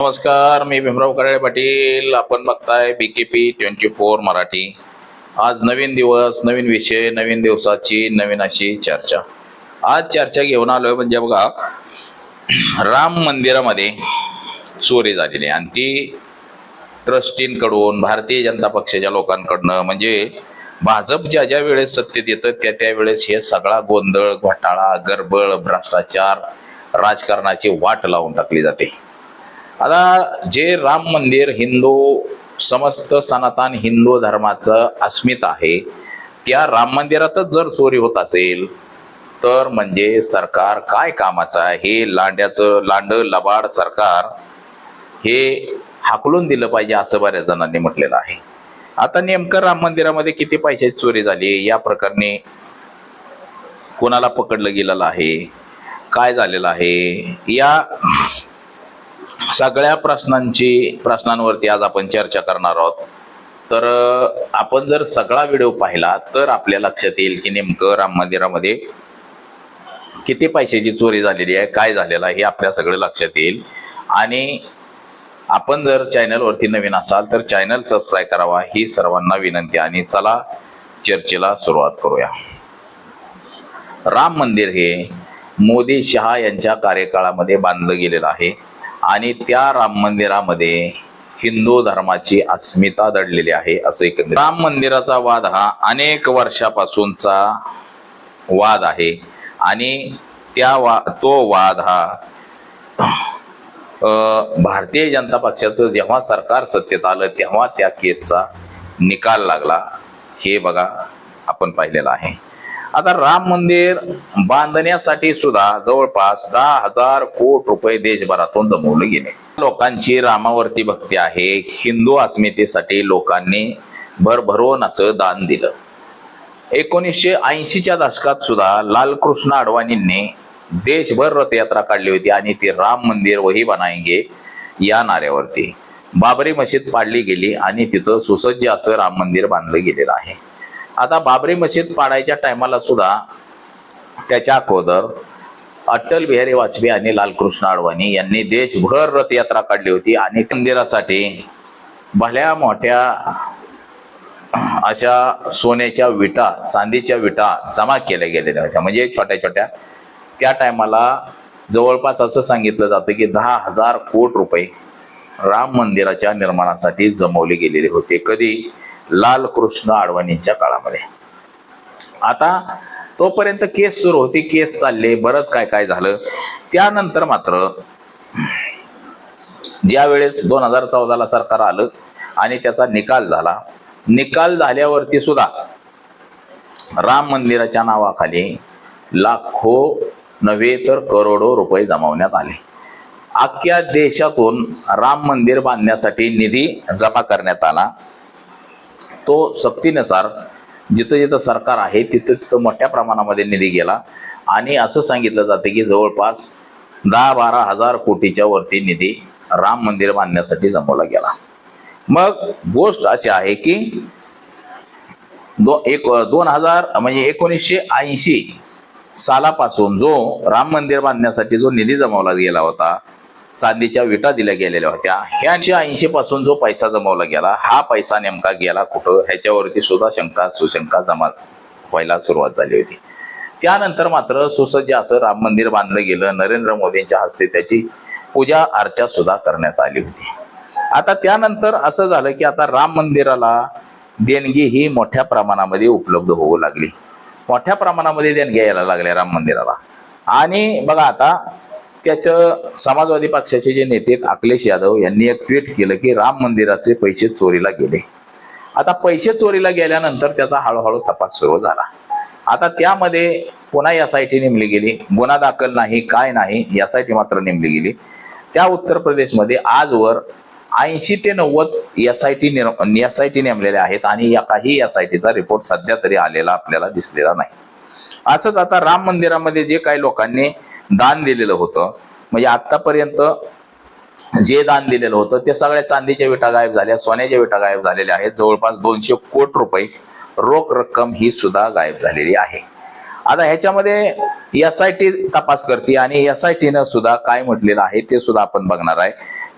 नमस्कार, मी भीमराव कराळे पाटील. आपण बघताय BKP 24 मराठी. आज नवीन दिवस, नवीन विषय, नवीन दिवसाची नवीन अशी चर्चा. आज चर्चा घेऊन आलोय म्हणजे बघा, राम मंदिरामध्ये चोरी झालेली आणि ती ट्रस्टींकडून, भारतीय जनता पक्षाच्या लोकांकडनं. म्हणजे भाजप ज्या ज्या वेळेस सत्तेत येतं त्या त्यावेळेस हे सगळा गोंधळ, घोटाळा, गडबड, भ्रष्टाचार, राजकारणाची वाट लावून टाकली जाते. आता जे राम मंदिर हिंदू, समस्त सनातन हिंदू धर्माचं अस्मिता आहे, त्या राम मंदिरातच जर चोरी होत असेल तर म्हणजे सरकार काय कामाचं आहे? हे लांड लबाड सरकार हे हाकलून दिलं पाहिजे असं बऱ्याच जणांनी म्हटलेलं आहे. आता नेमकं राम मंदिरामध्ये किती पैशाची चोरी झाली, या प्रकरणी कोणाला पकडलं गेलेलं आहे, काय झालेलं आहे, या सगळ्या प्रश्नांवरती आज आपण चर्चा करणार आहोत. तर आपण जर सगळा व्हिडिओ पाहिला तर आपल्या लक्षात येईल की नेमकं राम मंदिरामध्ये किती पैशाची चोरी झालेली आहे, काय झालेलं आहे, हे आपल्या सगळं लक्षात येईल. आणि आपण जर चॅनलवरती नवीन असाल तर चॅनल सबस्क्राईब करावा ही सर्वांना विनंती. आणि चला चर्चेला सुरुवात करूया. राम मंदिर हे मोदी शहा यांच्या कार्यकाळामध्ये बांधलं गेलेलं आहे आणि त्या राम मंदिरामध्ये हिंदू धर्माची अस्मिता दडलेली आहे असं एकंदरीत. राम मंदिराचा वाद हा अनेक वर्षापासूनचा वाद आहे आणि तो वाद हा भारतीय जनता पक्षाचं जेव्हा सरकार सत्तेत आलं तेव्हा त्या केसचा निकाल लागला, हे बघा आपण पाहिलेलं आहे. आता राम मंदिर बांधण्यासाठी सुद्धा जवळपास 10,000 कोटी रुपये देशभरातून जमवले गेले. लोकांची रामावरती भक्ती आहे, हिंदू अस्मितेसाठी लोकांनी भरभरून असं दान दिलं. 1980च्या दशकात सुद्धा लालकृष्ण अडवाणींनी देशभर रथयात्रा काढली होती आणि ती राम मंदिर वही बनाएंगे या नाऱ्यावरती बाबरी मशीद पाडली गेली आणि तिथं सुसज्ज असं राम मंदिर बांधलं गेलेलं आहे. आता बाबरी मशीद पाडायच्या टायमाला सुद्धा त्याच्या अगोदर अटल बिहारी वाजपेयी आणि लालकृष्ण अडवाणी यांनी देशभर रथयात्रा काढली होती आणि मंदिरासाठी भल्या मोठ्या अशा सोन्याच्या विटा, चांदीच्या विटा जमा केल्या गेलेल्या होत्या. म्हणजे छोट्या छोट्या त्या टायमाला जवळपास असं सांगितलं जातं की 10,000 कोटी रुपये राम मंदिराच्या निर्माणासाठी जमवले गेलेले होते. कधी? लालकृष्ण अडवाणींच्या काळामध्ये. आता तोपर्यंत केस सुरू होती, केस चालले, बरंच काय काय झालं. त्यानंतर मात्र ज्या वेळेस 2014ला सरकार आलं आणि त्याचा निकाल झाला, निकाल झाल्यावरती सुद्धा राम मंदिराच्या नावाखाली लाखो नव्हे तर करोडो रुपये जमवण्यात आले. अख्ख्या देशातून राम मंदिर बांधण्यासाठी निधी जमा करण्यात आला. तो सक्तीनुसार जिथं जिथं सरकार आहे तिथं तिथं मोठ्या प्रमाणामध्ये निधी गेला आणि असं सांगितलं जातं की जवळपास 10-12 हजार कोटीच्या वरती निधी राम मंदिर बांधण्यासाठी जमवला गेला. मग गोष्ट अशी आहे की 2000 म्हणजे 1980 सालापासून जो राम मंदिर बांधण्यासाठी जो निधी जमवला गेला होता, चांदीच्या विटा दिल्या गेलेल्या होत्या, ह्या 1980 पासून जो पैसा जमवला गेला, हा पैसा नेमका गेला कुठं, ह्याच्यावरती सुद्धा सुशंका जमा व्हायला सुरुवात झाली होती. त्यानंतर मात्र सुसज्ज असं राम मंदिर बांधलं गेलं. नरेंद्र मोदींच्या हस्ते त्याची पूजा अर्चा सुद्धा करण्यात आली होती. आता त्यानंतर असं झालं की आता राम मंदिराला देणगी ही मोठ्या प्रमाणामध्ये उपलब्ध होऊ लागली. मोठ्या प्रमाणामध्ये देणग्या यायला लागल्या राम मंदिराला. आणि बघा आता त्याचं समाजवादी पक्षाचे जे नेते अखिलेश यादव यांनी एक ट्विट केलं की राम मंदिराचे पैसे चोरीला गेले. आता पैसे चोरीला गेल्यानंतर त्याचा हळूहळू तपास सुरू झाला. आता त्यामध्ये पुन्हा SIT नेमली गेली. गुन्हा दाखल नाही, काय नाही, SIT मात्र नेमली गेली. त्या उत्तर प्रदेशमध्ये आजवर 80 ते 90 SIT नेमलेले आहेत आणि काही SITचा रिपोर्ट सध्या तरी आलेला आपल्याला दिसलेला नाही. असंच आता राम मंदिरामध्ये जे काही लोकांनी दान दिलेलं होतं, म्हणजे आतापर्यंत जे दान दिलेलं होतं ते सगळ्या चांदीच्या विटा गायब झाल्या, सोन्याच्या विटा गायब झालेल्या आहेत. जवळपास 200 कोटी रुपये रोख रक्कम ही सुद्धा गायब झालेली आहे. आता ह्याच्यामध्ये SIT तपास करते आणि SITनं सुद्धा काय म्हटलेलं आहे ते सुद्धा आपण बघणार आहे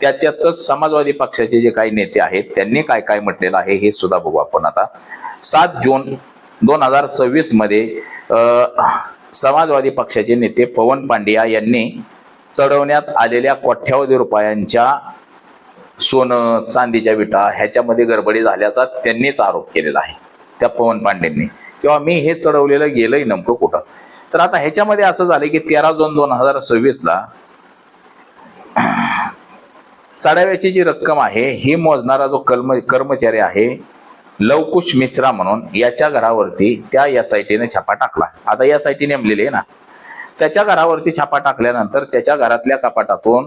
त्याच्यातच समाजवादी पक्षाचे जे काही नेते आहेत त्यांनी काय काय म्हटलेलं आहे हे सुद्धा बघू आपण आता. 7 जून 2026 मध्ये समाजवादी पक्षाचे नेते पवन पांड्या यांनी चढवण्यात आलेल्या कोट्यावधी रुपयांच्या सोनं चांदीच्या विटा ह्याच्यामध्ये गडबडी झाल्याचा त्यांनीच आरोप केलेला आहे त्या पवन पांडेंनी, किंवा मी हे चढवलेलं गेलंय नेमकं कुठं. तर आता ह्याच्यामध्ये असं झालं की 13 जून 2026 ला चढाव्याची जी रक्कम आहे ही मोजणारा जो कर्मचारी आहे लवकुश मिश्रा म्हणून, याच्या घरावरती त्या SITने छापा टाकला. आता SIT नेमलेली आहे ना, त्याच्या घरावरती छापा टाकल्यानंतर त्याच्या घरातल्या कपाटातून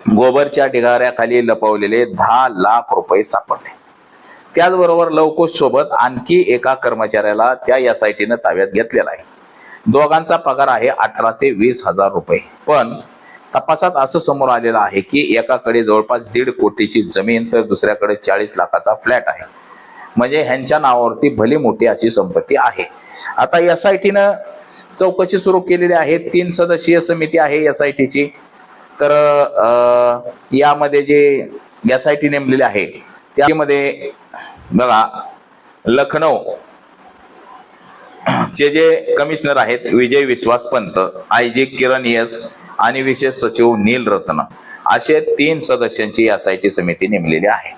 गोबरच्या ढिगाऱ्याखाली लपवलेले 10 लाख रुपये सापडले. त्याचबरोबर लवकुश सोबत आणखी एका कर्मचाऱ्याला त्या SITनं ताब्यात घेतलेला आहे. दोघांचा पगार आहे 18 ते 20 हजार रुपये. पण तपासात असं समोर आलेलं आहे की एकाकडे जवळपास 1.5 कोटीची जमीन तर दुसऱ्याकडे 40 लाखाचा फ्लॅट आहे. म्हणजे ह्यांच्या नावावरती भली मोठी अशी संपत्ती आहे. आता SITनं चौकशी सुरू केलेली आहे. 3 सदस्यीय समिती आहे SITची. तर यामध्ये जे SIT नेमलेले आहे त्यामध्ये बघा लखनौ चे जे कमिशनर आहेत विजय विश्वास पंत, IG किरण यस आणि विशेष सचिव नील रत्न असे 3 सदस्यांची SIT समिती नेमलेली आहे.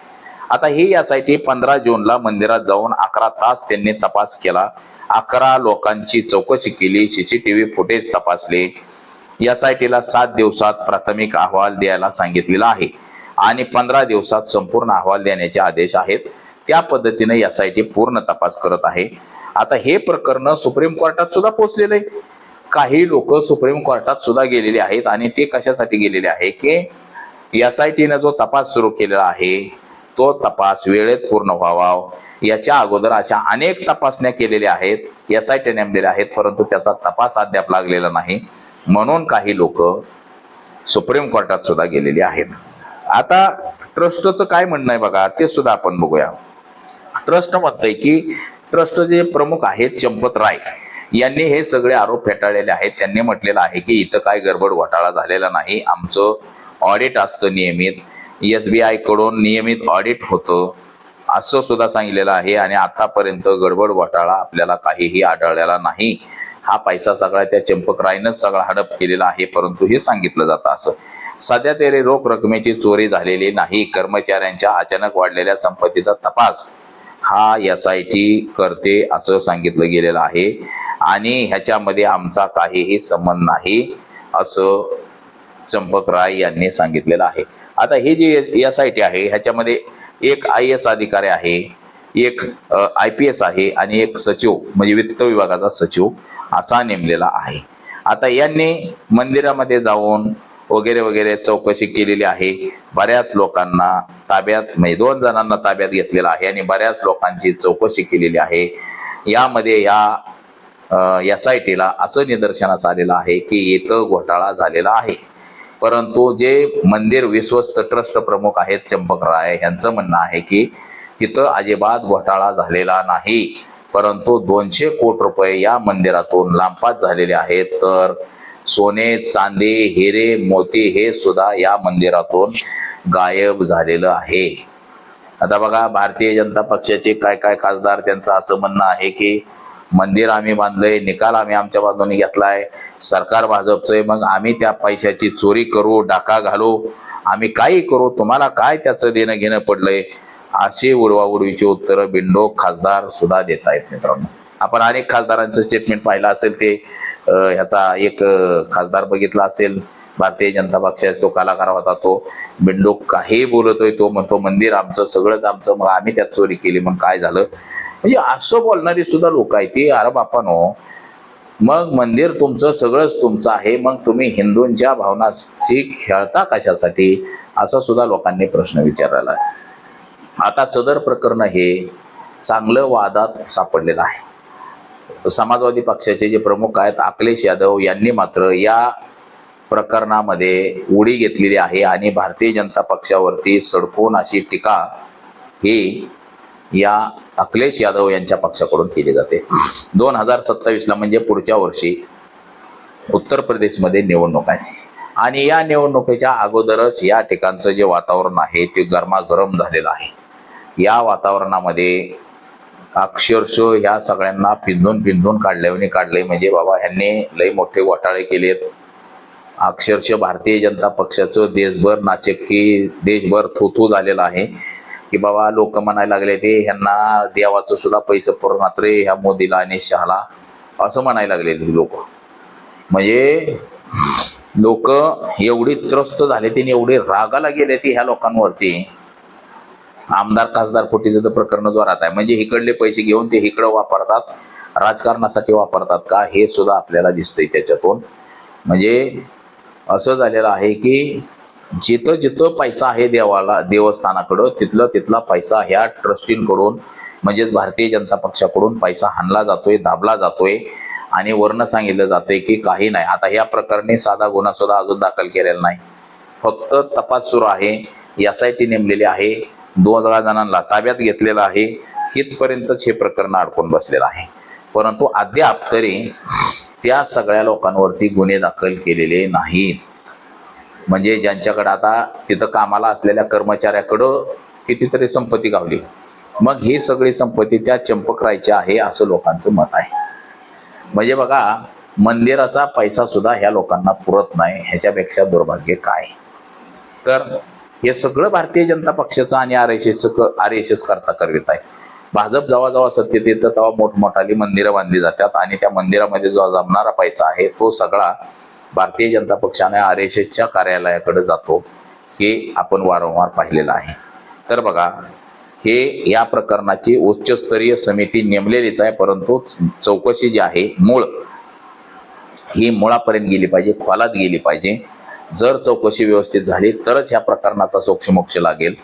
आता ही SIT 15 जूनला मंदिरात जाऊन 11 तास त्यांनी तपास केला. 11 लोकांची चौकशी केली, CCTV फुटेज तपासले. SITला 7 दिवसात प्राथमिक अहवाल द्यायला सांगितलेला आहे आणि 15 दिवसात संपूर्ण अहवाल देण्याचे आदेश आहेत. त्या पद्धतीने SIT पूर्ण तपास करत आहे. आता हे प्रकरण सुप्रीम कोर्टात सुद्धा पोहोचलेलं आहे. काही लोक सुप्रीम कोर्टात सुद्धा गेलेले आहेत आणि ते कशासाठी गेलेले आहे की SITनं जो तपास सुरू केलेला आहे तो तपास वेळेत पूर्ण व्हावा. याच्या अगोदर अशा अनेक तपासण्या केलेल्या आहेत, SIT नेमलेल्या आहेत, परंतु त्याचा तपास अद्याप लागलेला नाही. म्हणून काही लोक सुप्रीम कोर्टात सुद्धा गेलेली आहेत. आता ट्रस्टचं काय म्हणणं आहे बघा, ते सुद्धा आपण बघूया. ट्रस्ट म्हणतंय की ट्रस्ट जे प्रमुख आहेत चंपत राय यांनी हे सगळे आरोप फेटाळलेले आहेत. त्यांनी म्हटलेलं आहे की इथं काय गडबड घोटाळा झालेला नाही, आमचं ऑडिट असतं नियमित, SBI कडून नियमित ऑडिट होतं असं सुद्धा सांगितलेलं आहे. आणि आतापर्यंत गडबड घोटाळा आपल्याला काहीही आढळलेला नाही. हा पैसा सगळा त्या चंपक रायनंच सगळा हडप केलेला आहे, परंतु हे सांगितलं जातं असं. सध्या तरी रोख रकमेची चोरी झालेली नाही. कर्मचाऱ्यांच्या अचानक वाढलेल्या संपत्तीचा तपास हा SIT करते असं सांगितलं गेलेलं आहे आणि ह्याच्यामध्ये आमचा काहीही संबंध नाही असं चंपक राय यांनी सांगितलेलं आहे. आता हे जे SIT आहे ह्याच्यामध्ये एक IAS अधिकारी आहे, एक IPS आहे आणि एक सचिव म्हणजे वित्त विभागाचा सचिव असा नेमलेला आहे. आता यांनी मंदिरामध्ये जाऊन वगैरे वगैरे चौकशी केलेली आहे. बऱ्याच लोकांना ताब्यात म्हणजे 2 जणांना ताब्यात घेतलेला आहे आणि बऱ्याच लोकांची चौकशी केलेली आहे. यामध्ये या SITला असं निदर्शनास आलेलं आहे की इथं घोटाळा झालेला आहे. परंतु जे मंदिर विश्वस्त ट्रस्ट प्रमुख आहेत चंपक राय यांचं म्हणणं आहे की इथं अजिबात घोटाळा झालेला नाही, परंतु 200 कोटी रुपये या मंदिरातून लांपात झालेले आहेत. तर सोने, चांदी, हिरे, मोती हे सुद्धा या मंदिरातून गायब झालेलं आहे. आता बघा भारतीय जनता पक्षाचे काय काय खासदार त्यांचं असं म्हणणं आहे की मंदिर आम्ही बांधलंय, निकाल आम्ही आमच्या बाजूने घेतलाय, सरकार भाजपचं आहे, मग आम्ही त्या पैशाची चोरी करू, डाका घालू, आम्ही काही करू, तुम्हाला काय त्याचं देणं घेणं पडलंय, अशी उडवाउडवीची उत्तरं बिंडोक खासदार सुद्धा देत आहेत. मित्रांनो, आपण अनेक खासदारांचं स्टेटमेंट पाहिलं असेल. ते ह्याचा एक खासदार बघितला असेल भारतीय जनता पक्षाचा, तो कलाकार होता, तो बिंडोक काही बोलतोय, तो म्हणतो मंदिर आमचं, सगळंच आमचं, मग आम्ही त्यात चोरी केली, मग काय झालं. म्हणजे असं बोलणारी सुद्धा लोक आहेत ती. अरे बापानो, मग मंदिर तुमचं, सगळंच तुमचं आहे, मग तुम्ही हिंदूंच्या भावनाशी खेळता कशासाठी, असा सुद्धा लोकांनी प्रश्न विचारलेला आहे. आता सदर प्रकरण हे चांगलं वादात सापडलेलं आहे. समाजवादी पक्षाचे जे प्रमुख आहेत अखिलेश यादव यांनी मात्र या प्रकरणामध्ये उडी घेतलेली आहे आणि भारतीय जनता पक्षावरती सडकून अशी टीका ही या अखिलेश यादव यांच्या पक्षाकडून केली जाते. 2027ला म्हणजे पुढच्या वर्षी उत्तर प्रदेशमध्ये निवडणूक आहे आणि या निवडणुकीच्या अगोदरच या ठिकाणचं जे वातावरण आहे ते गरमागरम झालेलं आहे. या वातावरणामध्ये अक्षरशः ह्या सगळ्यांना पिंजून काढले म्हणजे बाबा ह्यांनी लई मोठे घोटाळे केलेत. अक्षरशः भारतीय जनता पक्षाचं देशभर नाचक्की, देशभर थू झालेलं आहे की बाबा लोक म्हणायला लागले ते ह्यांना देवाचं सुद्धा पैसे पुरणार रे ह्या मोदीला आणि शहाला, असं म्हणायला लागलेली लोक. म्हणजे लोक एवढी त्रस्त झाले ते, एवढे रागाला गेले ती ह्या लोकांवरती. आमदार खासदार फुटीचं तर प्रकरण जोरात आहे. म्हणजे इकडले पैसे घेऊन ते इकडं वापरतात, राजकारणासाठी वापरतात का, हे सुद्धा आपल्याला दिसतंय त्याच्यातून. म्हणजे असं झालेलं आहे की जिथं जिथं पैसा आहे देवस्थानाकडं, तिथला पैसा ह्या ट्रस्टींकडून म्हणजेच भारतीय जनता पक्षाकडून पैसा हाणला जातोय, दाबला जातोय. आणि वरनं सांगितलं जातंय की काही नाही. आता या प्रकरणी साधा गुन्हा सुद्धा अजून दाखल केलेला नाही, फक्त तपास सुरू आहे. SIT नेमलेली आहे, 2 जणांना ताब्यात घेतलेलं आहे. हितपर्यंतच हे प्रकरण अडकून बसलेलं आहे. परंतु अद्याप तरी त्या सगळ्या लोकांवरती गुन्हे दाखल केलेले नाहीत. म्हणजे ज्यांच्याकडे आता तिथं कामाला असलेल्या कर्मचाऱ्याकडं कितीतरी संपत्ती गावली, मग ही सगळी संपत्ती त्या चंपकरायची आहे असं लोकांचं मत आहे. म्हणजे बघा, मंदिराचा पैसा सुद्धा ह्या लोकांना पुरत नाही. ह्याच्यापेक्षा दुर्भाग्य काय. तर हे सगळं भारतीय जनता पक्षाचं आणि RSS करता करवित आहे. भाजप जेव्हा सत्तेत येतं तेव्हा मोठमोठाली मंदिरं बांधली जातात आणि त्या मंदिरामध्ये जो जमणारा पैसा आहे तो सगळा भारतीय जनता पक्षाने RSSच्या कार्यालयाकडे जातो. हे आपण वारंवार पाहिलेलं आहे. तर बघा, हे या प्रकरणाची उच्चस्तरीय समिती नेमलेलीच आहे, परंतु चौकशी जी आहे मूळ ही मुळापर्यंत गेली पाहिजे, खोलात गेली पाहिजे. जर चौकशी व्यवस्थित झाली तरच ह्या प्रकरणाचा सोक्षमोक्ष लागेल,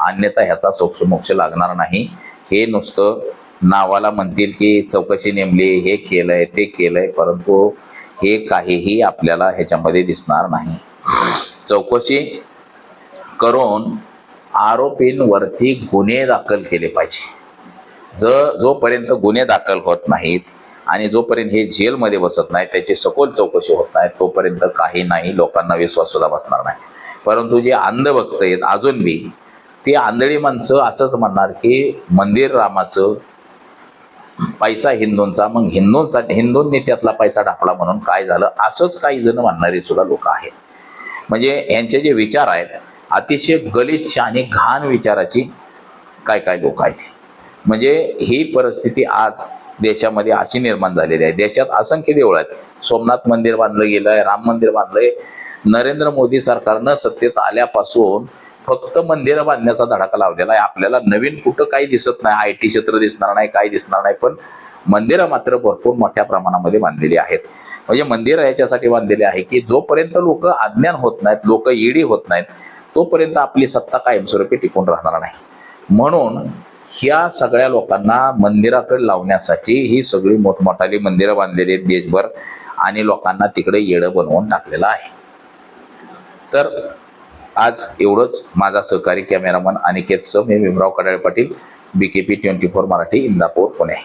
अन्यथा ह्याचा सोक्षमोक्ष लागणार नाही. हे नुसतं नावाला म्हणतील की चौकशी नेमली, हे केलंय ते केलंय, परंतु हे काहीही आपल्याला ह्याच्यामध्ये दिसणार नाही. चौकशी करून आरोपींवरती गुन्हे दाखल केले पाहिजे. जोपर्यंत गुन्हे दाखल होत नाहीत आणि जोपर्यंत हे जेलमध्ये बसत नाही, त्याची सखोल चौकशी होत नाही, तोपर्यंत काही नाही, लोकांना विश्वास सुद्धा बसणार नाही. परंतु जे अंधभक्त आहेत अजून बी, ती आंधळी माणसं असंच म्हणणार की मंदिर रामाचं, पैसा हिंदूंचा, मग हिंदूंनी त्यातला पैसा ढापला म्हणून काय झालं, असंच काही जण म्हणणारी सुद्धा लोक आहेत. म्हणजे यांचे जे विचार आहेत अतिशय गलिच्छ आणि घाण विचाराची काय लोक आहेत. म्हणजे ही परिस्थिती आज देशामध्ये अशी निर्माण झालेली आहे. देशात असंख्य देवळं आहेत. सोमनाथ मंदिर बांधलं गेलंय, राम मंदिर बांधलंय. नरेंद्र मोदी सरकारनं सत्तेत आल्यापासून फक्त मंदिरं बांधण्याचा धडाका लावलेला आहे. आपल्याला नवीन कुठं काही दिसत नाही, IT क्षेत्र दिसणार नाही, काही दिसणार नाही, पण मंदिरं मात्र भरपूर मोठ्या प्रमाणामध्ये बांधलेली आहेत. म्हणजे मंदिरं याच्यासाठी बांधलेली आहे की जोपर्यंत लोक अज्ञान होत नाहीत, लोक येडी होत नाहीत, तोपर्यंत आपली सत्ता कायमस्वरूपी टिकून राहणार नाही. म्हणून ह्या सगळ्या लोकांना मंदिराकडे लावण्यासाठी ही सगळी मोठमोठाली मंदिरं बांधलेली आहेत देशभर आणि लोकांना तिकडे येडं बनवून टाकलेलं आहे. तर आज एवढंच. माझा सहकारी कॅमेरामन अनिकेत सम, मी भीमराव कडाळे पाटील, BKP 24 मराठी, इंदापूर, पुणे.